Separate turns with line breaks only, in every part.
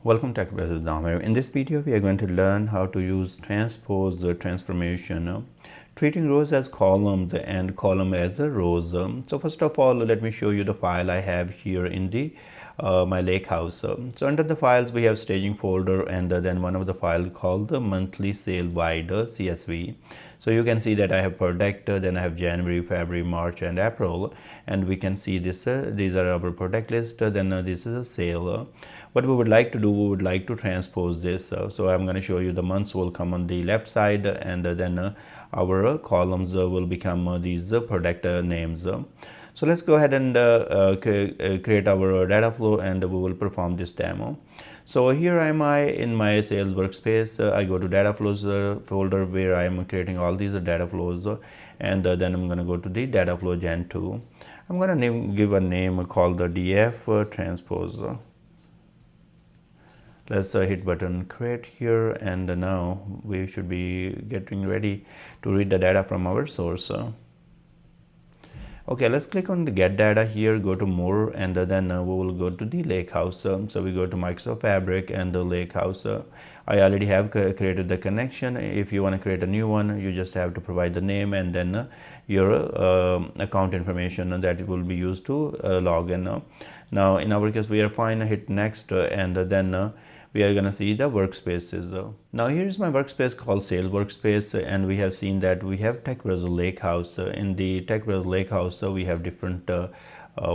Welcome to TechBrothersIT. In this video, we are going to learn how to use Transpose Transformation, treating rows as columns and column as rows. So first of all, let me show you the file I have here in the my lakehouse. So under the files, we have staging folder, and then one of the file called the monthly sale wide CSV. So you can see that I have product, then I have January, February, March, and April, and we can see this. These are our product list. Then this is a sale. What we would like to do, we would like to transpose this. So I'm going to show you the months will come on the left side, and then our columns will become these product names. So let's go ahead and create our data flow, and we will perform this demo. So here am I in my sales workspace. I go to data flows folder where I am creating all these data flows, and then I'm going to go to the Dataflow Gen2. I'm going to give a name called the DF Transpose. Let's hit button create here, and now we should be getting ready to read the data from our source. Okay, let's click on the get data here, go to more, and then we will go to the lakehouse. So we go to Microsoft Fabric and the lakehouse. I already have created the connection. If you want to create a new one, you just have to provide the name and then your account information that will be used to log in. Now in our case we are fine. Hit next, and then we are going to see the workspaces. Now here is my workspace called sales workspace, and we have seen that we have TechBrothers Lakehouse. In the TechBrothers Lakehouse we have different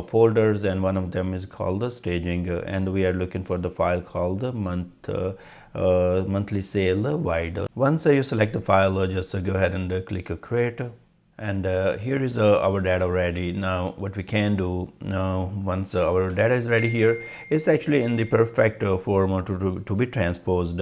folders, and one of them is called the staging, and we are looking for the file called the monthly sale wide. Once you select the file, just go ahead and click create. And here is our data ready. Now what we can do now, once our data is ready here, it's actually in the perfect form to be transposed.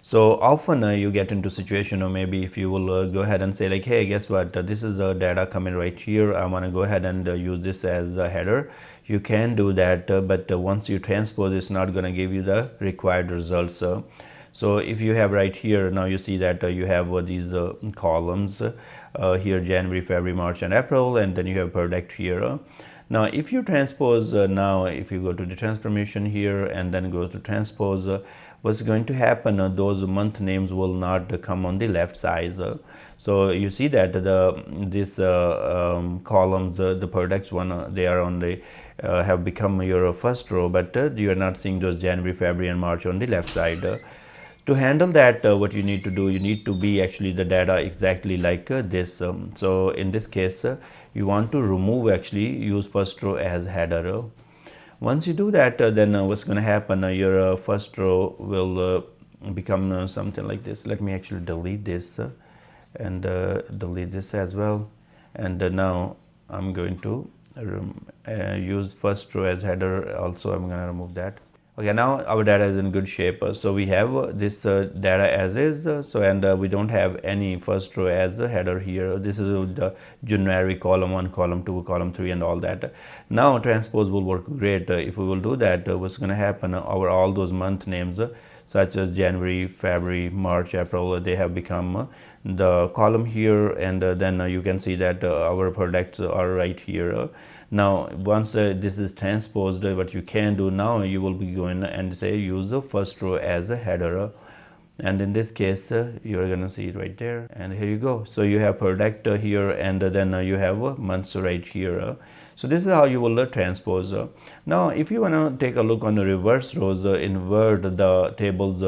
So often you get into situation, or maybe if you will go ahead and say like, hey, guess what, this is the data coming right here, I want to go ahead and use this as a header. You can do that, but once you transpose, it's not going to give you the required results. So if you have right here, now you see that you have these columns here, January, February, March, and April, and then you have product here. Now if you transpose, now if you go to the transformation here and then go to transpose, what's going to happen, those month names will not come on the left side. So you see that these columns, the products one, they are on the have become your first row, but you are not seeing those January, February, and March on the left side. To handle that, what you need to do, you need to be actually the data exactly like this. So in this case, you want to remove, actually use first row as header. Once you do that, then what's going to happen, your first row will become something like this. Let me actually delete this and delete this as well. And now I'm going to use first row as header. Also, I'm going to remove that. Okay, now our data is in good shape. So we have this data as is, and we don't have any first row as a header here. This is the January column 1, column 2, column 3, and all that. Now transpose will work great. If we will do that, what's going to happen, all those month names such as January, February, March, April, they have become the column here, and then you can see that our products are right here. Now once this is transposed, what you can do now, you will be going and say use the first row as a header, and in this case you are going to see it right there, and here you go. So you have product here, and then you have months right here. So this is how you will transpose. Now if you want to take a look on the reverse rows, invert the tables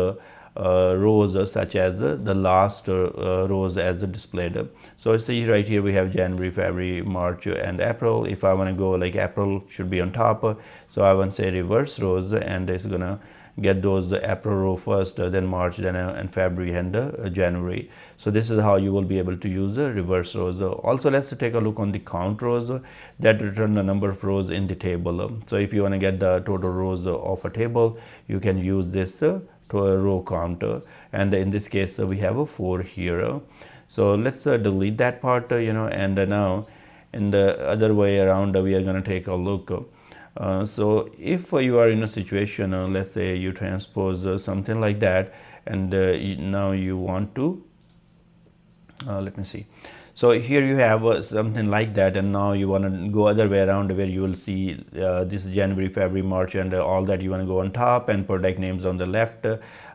rows such as the last rows as displayed. So see right here we have January, February, March, and April. If I want to go like April should be on top, so I want to say reverse rows, and it's gonna get those April row first, then March, then and February, and January. So this is how you will be able to use reverse rows. Also, let's take a look on the count rows that return the number of rows in the table. So if you want to get the total rows of a table, you can use this to a row counter, and in this case we have 4 here. So let's delete that part, and now in the other way around we are going to take a look. So if you are in a situation, let's say you transpose something like that, and now you want to let me see. So here you have something like that, and now you want to go other way around, where you will see this January, February, March, and all that. You want to go on top and product names on the left.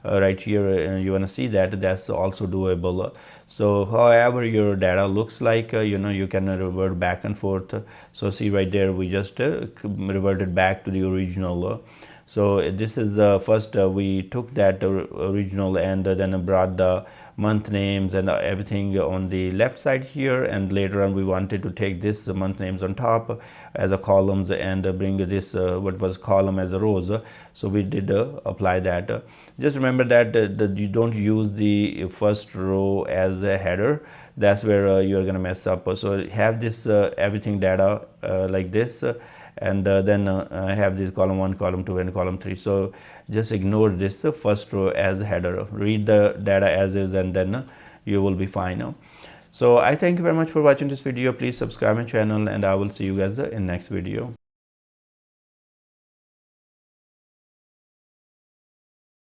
Right here, you want to see that. That's also doable. So however your data looks like, you can revert back and forth. So see right there, we just reverted back to the original. So this is first we took that original and then brought the month names and everything on the left side here, and later on we wanted to take this month names on top as a columns and bring this what was column as a rows. So we did apply that. Just remember that, you don't use the first row as a header. That's where you're gonna mess up. So have this everything data like this, and then have this column 1, column 2, and column 3. So just ignore this first row as a header. Read the data as is, and then you will be fine. So I thank you very much for watching this video. Please subscribe my channel, and I will see you guys in next video.